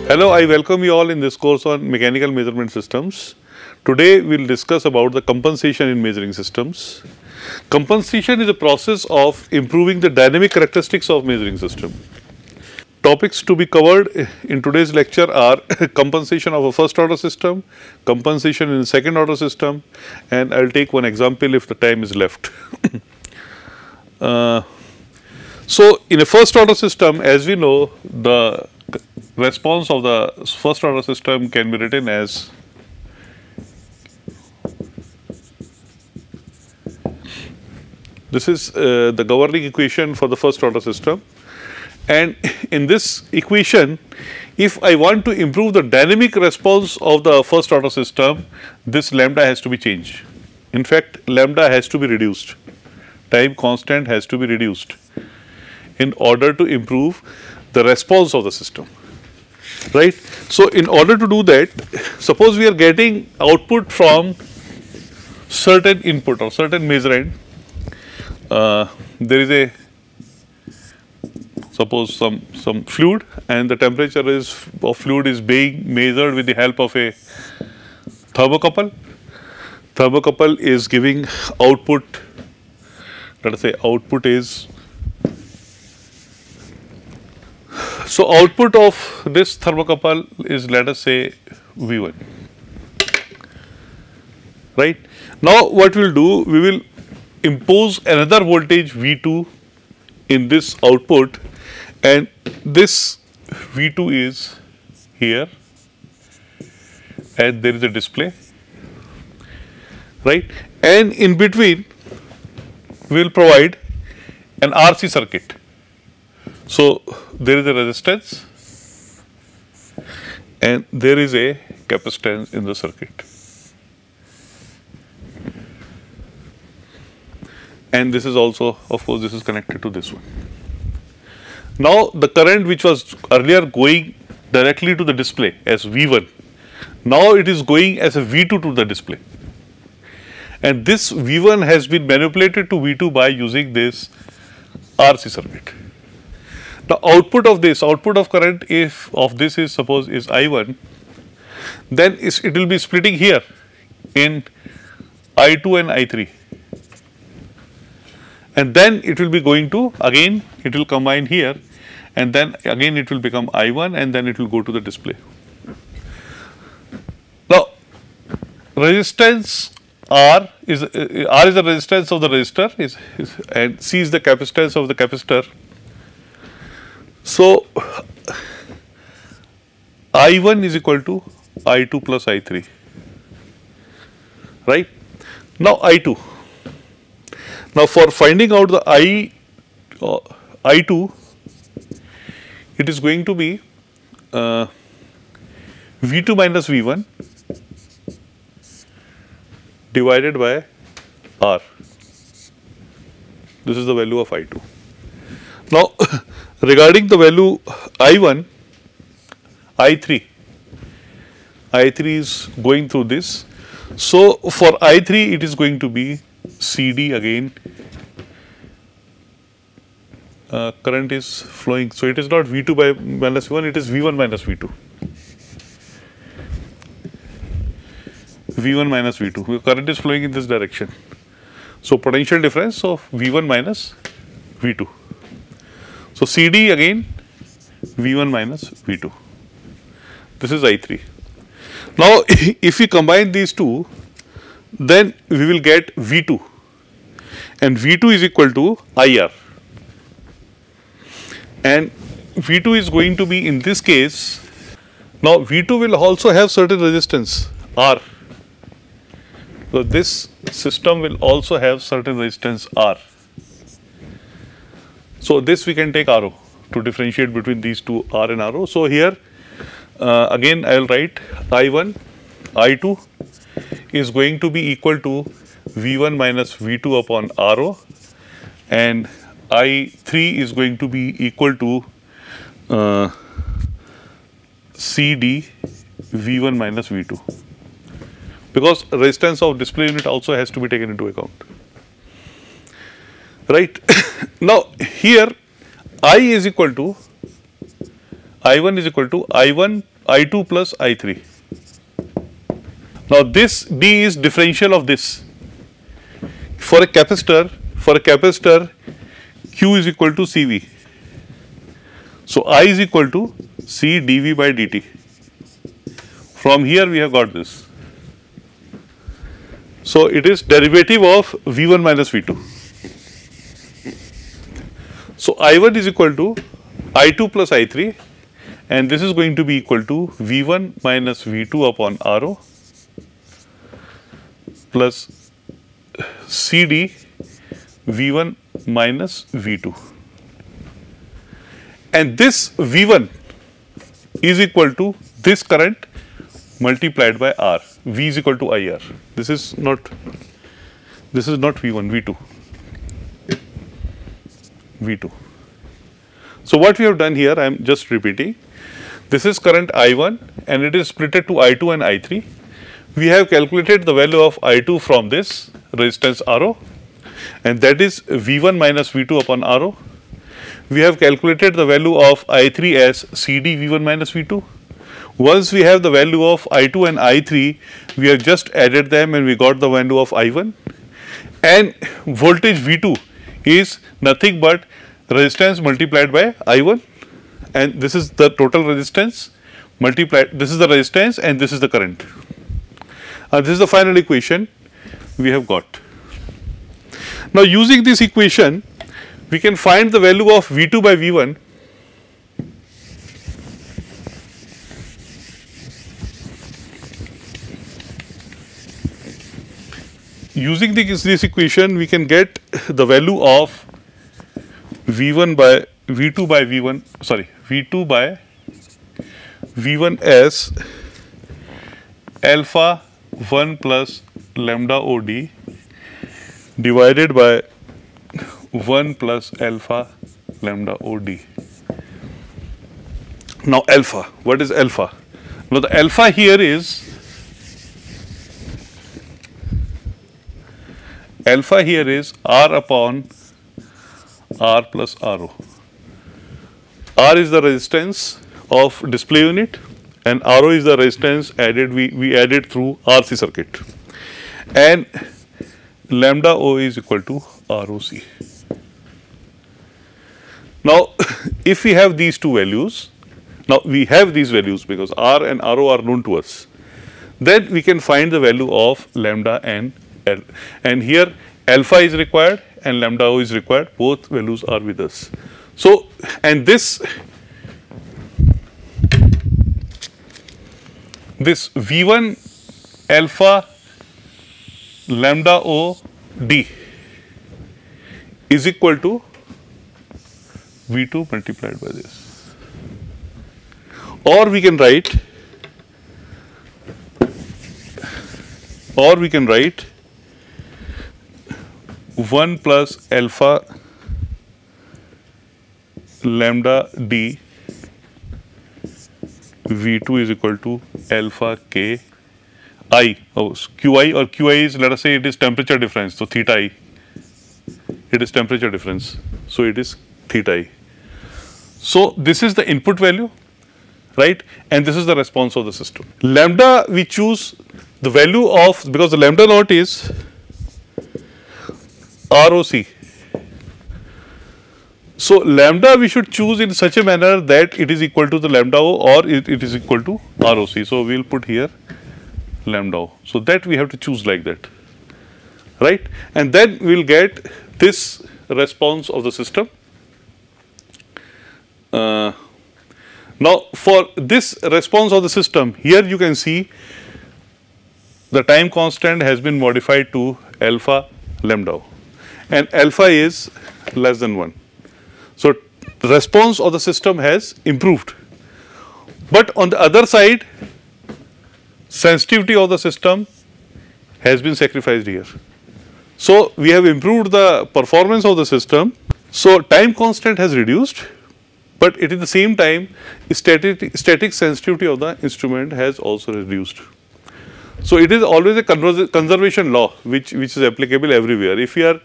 Hello, I welcome you all in this course on mechanical measurement systems. Today we will discuss about the compensation in measuring systems. Compensation is a process of improving the dynamic characteristics of measuring system. Topics to be covered in today's lecture are compensation of a first order system, compensation in a second order system, and I will take one example if the time is left. So, in a first order system, as we know, the response of the first order system can be written as this is the governing equation for the first order system, and in this equation, if I want to improve the dynamic response of the first order system, this lambda has to be changed. In fact, lambda has to be reduced, time constant has to be reduced in order to improve the response of the system, right. So, in order to do that, suppose we are getting output from certain input or certain measurand, there is a suppose some fluid and the temperature of fluid is being measured with the help of a thermocouple. Thermocouple is giving output, let us say output is, so output of this thermocouple is, let us say, V1, right. Now, what we will do, we will impose another voltage V2 in this output, and this V2 is here and there is a display, right, and in between we will provide an RC circuit. So, there is a resistance and there is a capacitance in the circuit, and this is also, of course, this is connected to this one. Now, the current which was earlier going directly to the display as V1, now it is going as a V2 to the display, and this V1 has been manipulated to V2 by using this RC circuit. The output of this, output of current if of this is suppose is I1, then it will be splitting here in I2 and I3, and then it will be going to, again it will combine here, and then again it will become I1 and then it will go to the display. Now, resistance R is the resistance of the resistor and C is the capacitance of the capacitor. So, I1 is equal to I2 plus I3, right. Now, I2. Now, for finding out the I2, it is going to be V2 minus V1 divided by R. This is the value of I2. Now, regarding the value I1, I3 is going through this. So, for I3 it is going to be CD again, current is flowing. So, it is not V2 by minus V1, it is V1 minus V2. V1 minus V2, current is flowing in this direction. So, potential difference of V1 minus V2. So, CD again V1 minus V2, this is I3. Now, if we combine these two, then we will get V2, and V2 is equal to IR, and V2 is going to be in this case, now V2 will also have certain resistance R. So, this system will also have certain resistance R. So, this we can take RO to differentiate between these two R and RO. So, here again I will write I1, I2 is going to be equal to V1 minus V2 upon RO, and I3 is going to be equal to CD V1 minus V2, because resistance of display unit also has to be taken into account, right. Now, here I is equal to I1 is equal to I1 I2 plus I3. Now this D is differential of this. For a capacitor, Q is equal to CV. So I is equal to C dV by dt. From here we have got this. So it is derivative of V1 minus V2. So I1 is equal to I2 plus I3, and this is going to be equal to V1 minus V2 upon RO plus CD V1 minus V2. And this V1 is equal to this current multiplied by R. V is equal to IR. This is not V1, V2. V2. So what we have done here, I am just repeating. This is current I1 and it is splitted to I2 and I3. We have calculated the value of I2 from this resistance RO, and that is V1 minus V2 upon RO. We have calculated the value of I3 as CD V1 minus V2. Once we have the value of I2 and I3, we have just added them and we got the value of I1. And voltage V2 is nothing but resistance multiplied by I1, and this is the total resistance multiplied, this is the resistance and this is the current. This is the final equation we have got. Now using this equation, we can find the value of V2 by V1 . Using this equation, we can get the value of V2 by V1 as alpha 1 plus lambda OD divided by 1 plus alpha lambda OD. Now alpha, what is alpha? Now the alpha here is R upon R plus RO. R is the resistance of display unit and RO is the resistance added, we added through RC circuit, and lambda O is equal to ROC. Now if we have these two values, now we have these values because R and RO are known to us, then we can find the value of lambda and L, and here alpha is required and lambda O is required, both values are with us. So, and this V1 alpha lambda O D is equal to V2 multiplied by this, or we can write 1 plus alpha lambda D V2 is equal to alpha K I, QI, or QI is, let us say it is temperature difference, so theta I, it is temperature difference, so it is theta I. So this is the input value, right, and this is the response of the system. Lambda we choose the value of, because the lambda naught is ROC. So lambda we should choose in such a manner that it is equal to the lambda O or it is equal to ROC. So we will put here lambda O. So that we have to choose like that, right, and then we will get this response of the system. Now for this response of the system, here you can see the time constant has been modified to alpha lambda O, and alpha is less than 1. So the response of the system has improved, but on the other side sensitivity of the system has been sacrificed here. So we have improved the performance of the system. So time constant has reduced, but at the same time static sensitivity of the instrument has also reduced. So it is always a conservation law which is applicable everywhere. If we are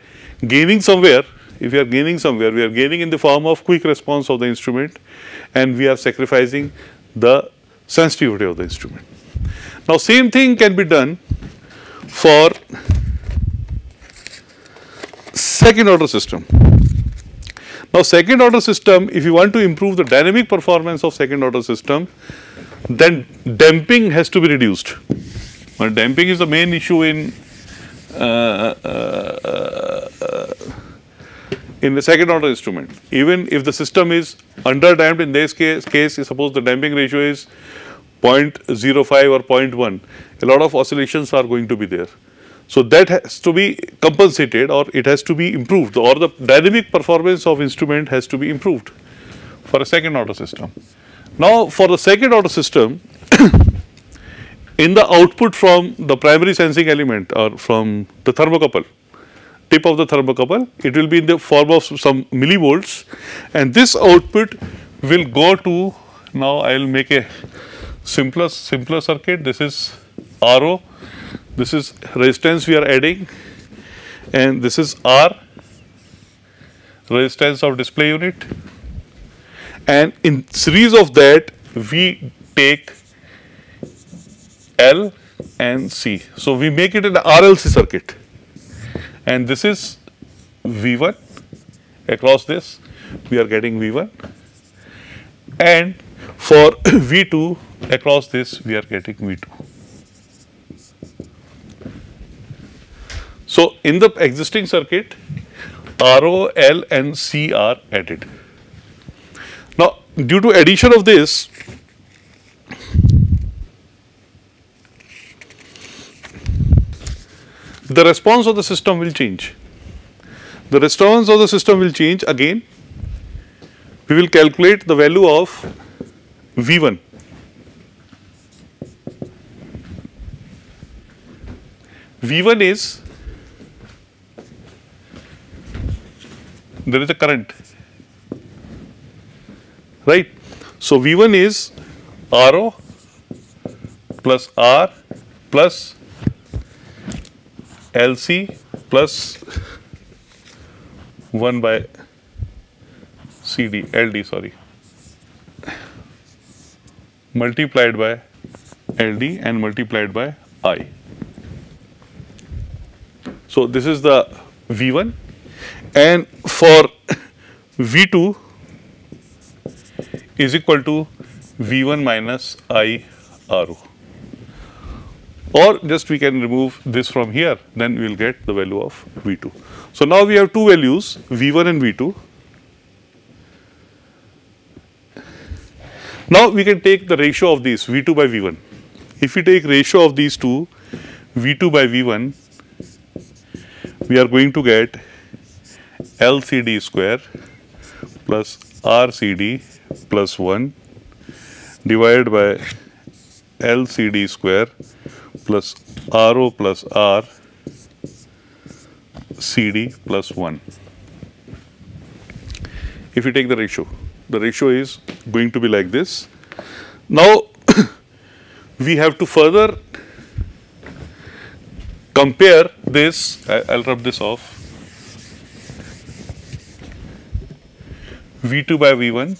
gaining somewhere, we are gaining in the form of quick response of the instrument, and we are sacrificing the sensitivity of the instrument. Now, same thing can be done for second order system. Now, second order system, if you want to improve the dynamic performance of second order system, then damping has to be reduced. Well, damping is the main issue in the second order instrument. Even if the system is under damped, in this case suppose the damping ratio is 0.05 or 0.1, a lot of oscillations are going to be there. So, that has to be compensated, or it has to be improved, or the dynamic performance of instrument has to be improved for a second order system. Now, for the second order system, in the output from the primary sensing element or from the thermocouple, tip of the thermocouple, it will be in the form of some millivolts, and this output will go to, now I will make a simpler circuit. This is RO, this is resistance we are adding, and this is R, resistance of display unit, and in series of that we take L and C. So, we make it an RLC circuit, and this is V1, across this we are getting V1, and for V2 across this we are getting V2. So, in the existing circuit, RO, L and C are added. Now, due to addition of this, the response of the system will change. The response of the system will change. Again, we will calculate the value of V1. V1 is, there is a current, right. So, V1 is RO plus R plus LC plus 1 by CD, LD, sorry, multiplied by LD and multiplied by I. So, this is the V1, and for V2 is equal to V1 minus I RO, or just we can remove this from here, then we will get the value of V2. So, now we have two values, V1 and V2. Now, we can take the ratio of these V2 by V1. If we take ratio of these two, V2 by V1, we are going to get LCD square plus RCD plus 1 divided by LCD square plus RO plus R CD plus 1. If you take the ratio is going to be like this. Now, we have to further compare this. I'll rub this off. V2 by V1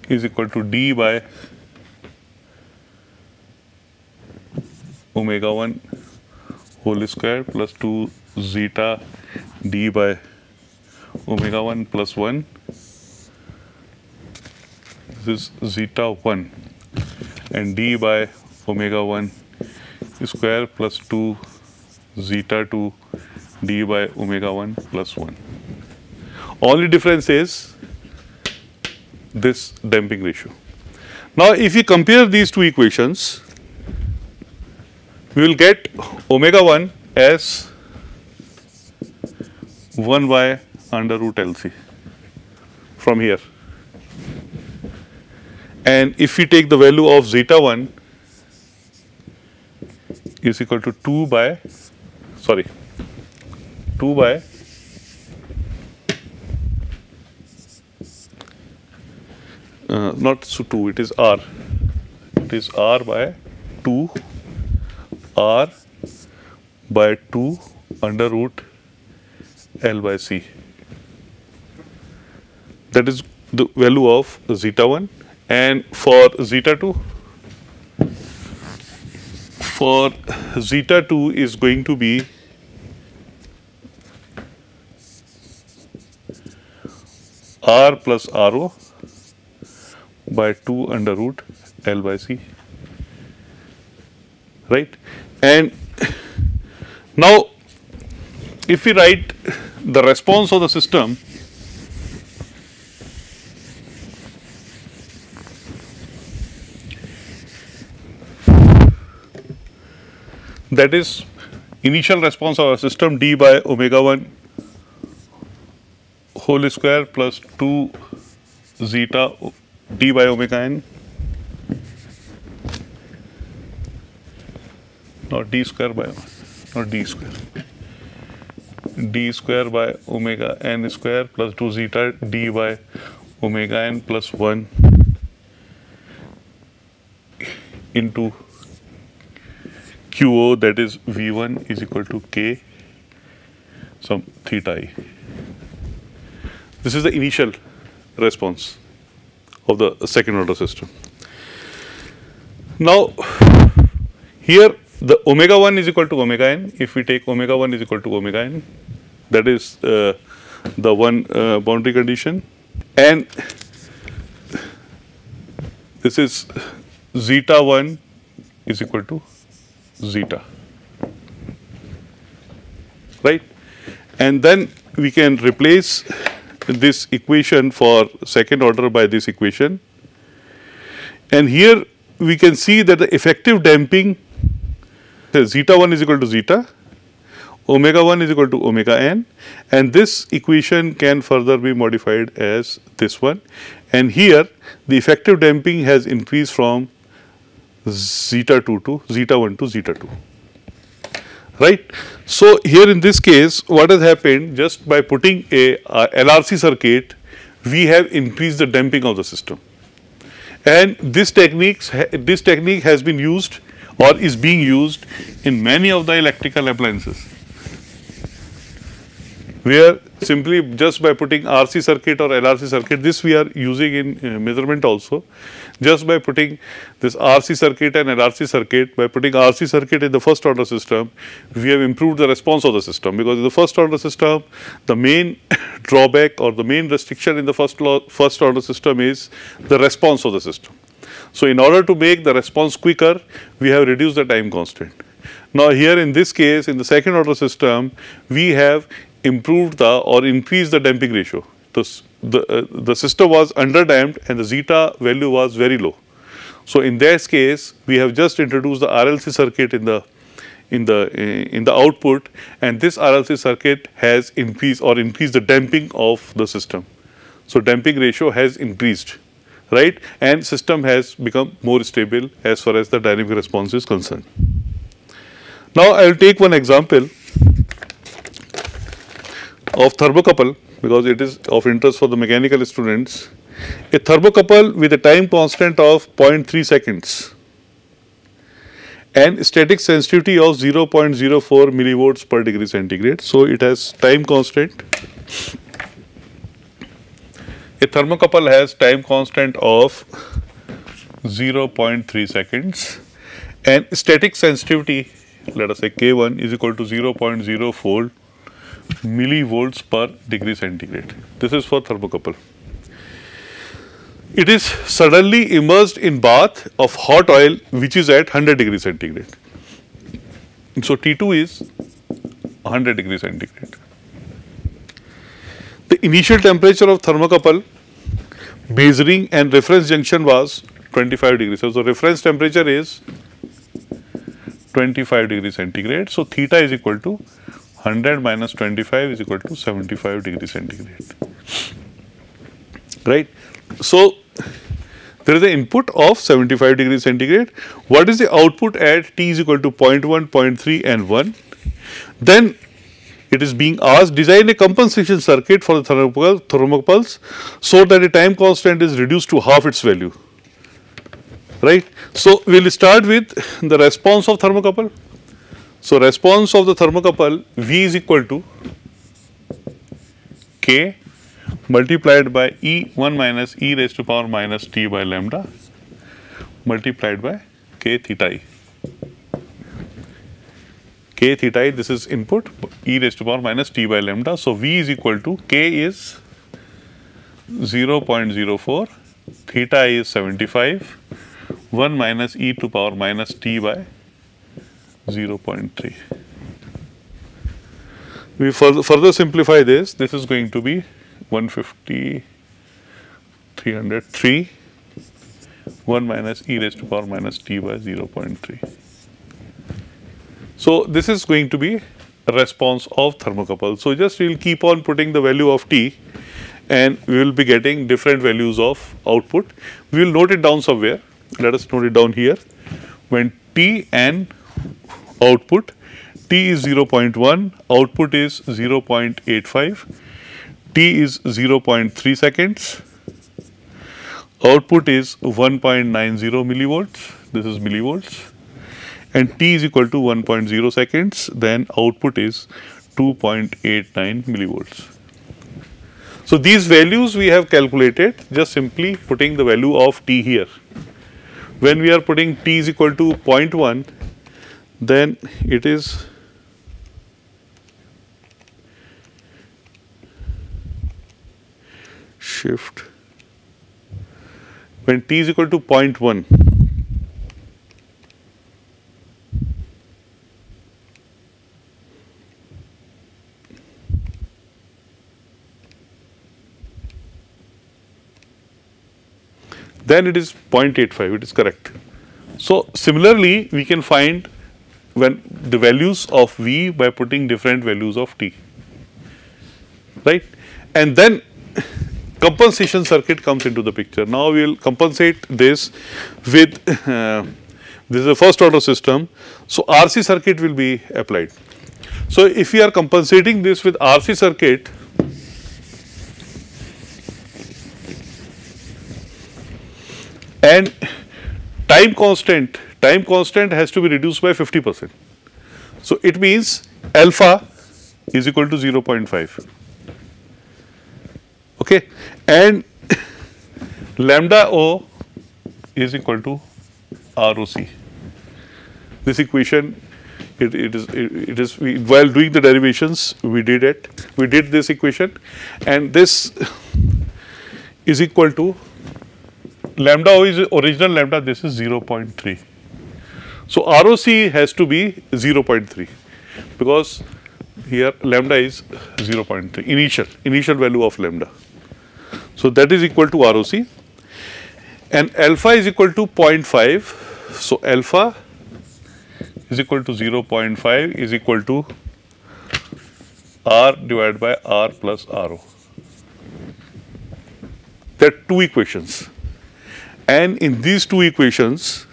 is equal to D by omega 1 whole square plus 2 zeta D by omega 1 plus 1. This is zeta 1 and D by omega 1 square plus 2 zeta 2 D by omega 1 plus 1. Only difference is this damping ratio. Now, if we compare these two equations, we will get omega 1 as 1 by under root LC from here. And if we take the value of zeta 1 is equal to 2 by not so 2, it is R. It is R by 2, R by 2 under root L by C. That is the value of zeta 1, And for zeta 2, is going to be R plus Rho by 2 under root L by C, right? And now if we write the response of the system, that is initial response of our system d by omega 1 whole square plus 2 zeta d by omega n, not d square by, not d square, d square by omega n square plus 2 zeta d by omega n plus 1 into QO, that is V1 is equal to K some theta I. This is the initial response of the second order system. Now here the omega 1 is equal to omega n. If we take omega 1 is equal to omega n, that is the one boundary condition, and this is zeta 1 is equal to zeta, right? And then we can replace this equation for second order by this equation, and here we can see that the effective damping, zeta 1 is equal to zeta, omega 1 is equal to omega n, and this equation can further be modified as this one, and here the effective damping has increased from zeta 2 to zeta 1 to zeta 2, right? So here in this case, what has happened, just by putting a LRC circuit, we have increased the damping of the system, and this technique has been used or is being used in many of the electrical appliances, where simply just by putting RC circuit or LRC circuit, this we are using in measurement also. Just by putting this RC circuit and LRC circuit, by putting RC circuit in the first order system, we have improved the response of the system, because in the first order system, the main drawback or the main restriction in the first order system is the response of the system. So in order to make the response quicker, we have reduced the time constant. Now here in this case, in the second order system, we have improved or increased the damping ratio. The system was underdamped and the zeta value was very low. So in this case, we have just introduced the RLC circuit in the output, and this RLC circuit has increased the damping of the system. So damping ratio has increased, right, and system has become more stable as far as the dynamic response is concerned. Now I will take one example of thermocouple, because it is of interest for the mechanical students. A thermocouple with a time constant of 0.3 seconds and static sensitivity of 0.04 millivolts per degree centigrade. So it has time constant. A thermocouple has time constant of 0.3 seconds and static sensitivity, let us say K1 is equal to 0.04 millivolts per degree centigrade. This is for thermocouple. It is suddenly immersed in bath of hot oil which is at 100 degrees centigrade. So T2 is 100 degrees centigrade. The initial temperature of thermocouple measuring and reference junction was 25 degrees. So the reference temperature is 25 degrees centigrade. So theta is equal to 100 minus 25 is equal to 75 degrees centigrade, right? So there is an input of 75 degrees centigrade. What is the output at T is equal to 0.1, 0.3 and 1? Then it is being asked, design a compensation circuit for the thermocouples so that the time constant is reduced to half its value, right? So we will start with the response of thermocouple. So response of the thermocouple, V is equal to K multiplied by E1 minus e raised to power minus t by lambda multiplied by k theta e. K theta e, this is input, e raised to power minus t by lambda. So, V is equal to k is 0.04, theta is 75, 1 minus e to power minus t by 0.3. We further simplify this. This is going to be 150, 303, 1 minus e raised to power minus t by 0.3. So, this is going to be a response of thermocouple. So, just we will keep on putting the value of t and we will be getting different values of output. We will note it down somewhere. Let us note it down here. When t and output, t is 0.1, output is 0.85, t is 0.3 seconds, output is 1.90 millivolts, this is millivolts, and t is equal to 1.0 seconds, then output is 2.89 millivolts. So, these values we have calculated just simply putting the value of t here. When we are putting t is equal to 0.1, then it is shift. When t is equal to 0.1, then it is 0.85, it is correct. So, similarly, we can find when the values of V by putting different values of T, right. And then compensation circuit comes into the picture. Now, we will compensate this with, this is a first order system. So, RC circuit will be applied. So, if we are compensating this with RC circuit, and time constant has to be reduced by 50%. So, it means alpha is equal to 0.5, okay, and lambda O is equal to ROC. This equation, it is while doing the derivations we did this equation, and this is equal to lambda O is original lambda, this is 0.3. So, ROC has to be 0.3 because here lambda is 0.3 initial value of lambda. So, that is equal to ROC, and alpha is equal to 0.5. So, alpha is equal to 0.5 is equal to R divided by R plus RO. There are two equations. And in these two equations,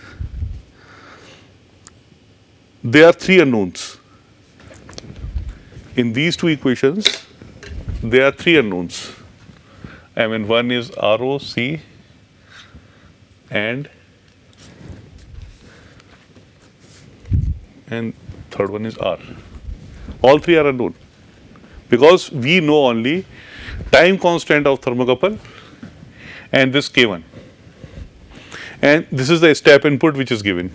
there are three unknowns. In these two equations, there are three unknowns. I mean, one is ROC and third one is R. All three are unknown because we know only time constant of thermocouple and this K1. And this is the step input which is given,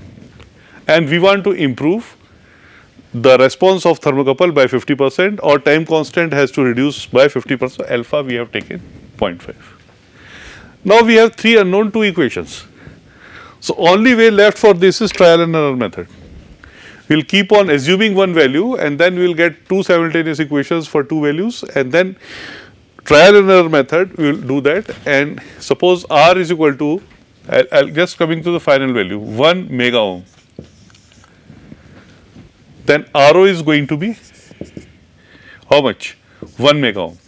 and we want to improve the response of thermocouple by 50% or time constant has to reduce by 50%. Alpha we have taken 0.5. Now, we have three unknown, two equations. So, only way left for this is trial and error method. We will keep on assuming one value and then we will get two simultaneous equations for two values, and then trial and error method we will do that. And suppose R is equal to, I'll just coming to the final value 1 mega ohm, then RO is going to be how much? 1 mega ohm,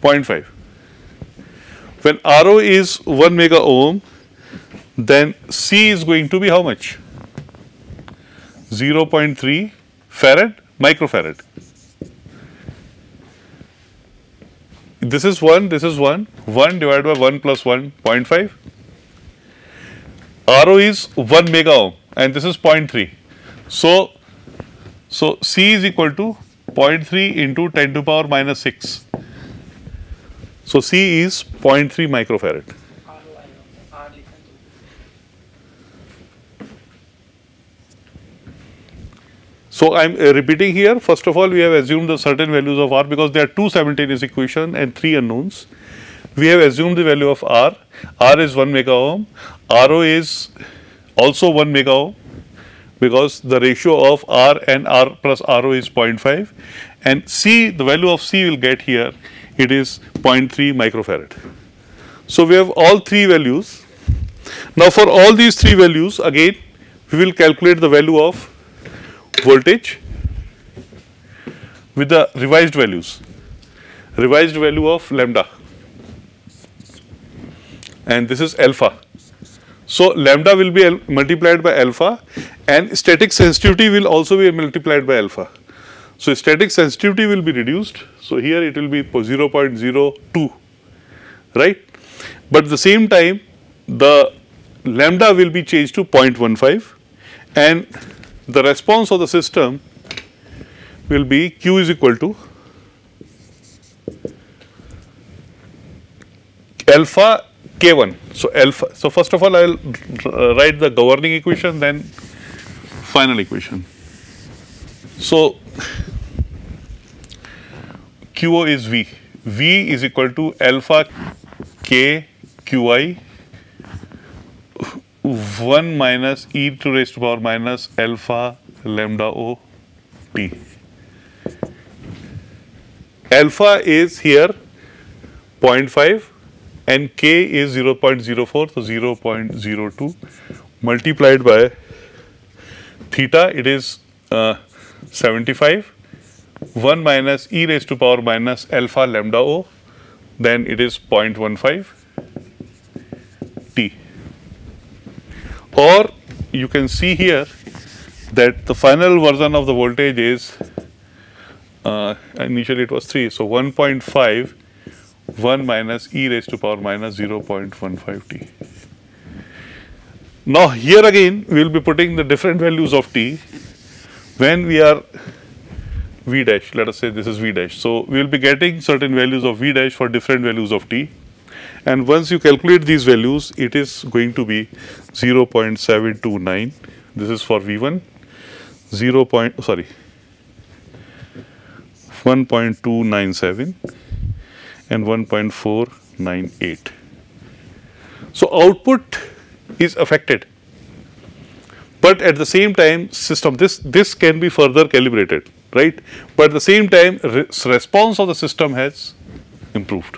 0.5. When RO is 1 mega ohm, then C is going to be how much? 0.3 farad, microfarad. This is 1, this is 1, 1 divided by 1 plus 1, 0.5. RO is 1 mega ohm and this is 0.3. So C is equal to 0.3 into 10 to the power minus 6. So C is 0.3 microfarad. So I am repeating here. First of all, we have assumed the certain values of R because there are two simultaneous equations and three unknowns. We have assumed the value of R. R is 1 mega ohm. RO is also 1 mega ohm because the ratio of R and R plus RO is 0.5, and C, the value of C will get here, it is 0.3 microfarad. So we have all three values. Now for all these three values, again we will calculate the value of voltage with the revised values, revised value of lambda, and this is alpha. So lambda will be multiplied by alpha, and static sensitivity will also be multiplied by alpha. So static sensitivity will be reduced. So here it will be 0.02, right? But at the same time, the lambda will be changed to 0.15, and the response of the system will be Q is equal to alpha K1. So alpha. So first of all, I will write the governing equation, then final equation. So QO is V. V is equal to alpha K QI 1 minus e to raised to power minus alpha lambda O T. Alpha is here 0.5 and K is 0.04, so 0.02 multiplied by theta, it is 75, 1 minus e raised to power minus alpha lambda O, then it is 0.15 T. Or you can see here that the final version of the voltage is, initially it was 3, so 1.5 1 minus e raised to power minus 0.15 T. Now here again we will be putting the different values of T when we are V dash, let us say this is V dash. So we will be getting certain values of V dash for different values of T, and once you calculate these values, it is going to be 0.729, this is for V1, 1.297 and 1.498. So output is affected, but at the same time system, this can be further calibrated, right? But at the same time response of the system has improved.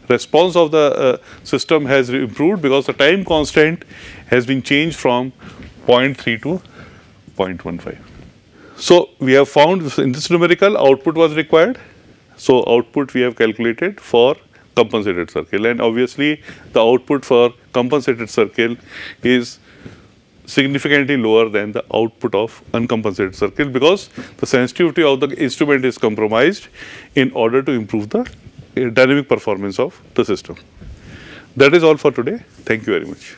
Response of the system has improved because the time constant has been changed from 0.3 to 0.15. So we have found in this numerical output was required. So output we have calculated for compensated circle, and obviously the output for compensated circle is significantly lower than the output of uncompensated circle because the sensitivity of the instrument is compromised in order to improve the dynamic performance of the system. That is all for today. Thank you very much.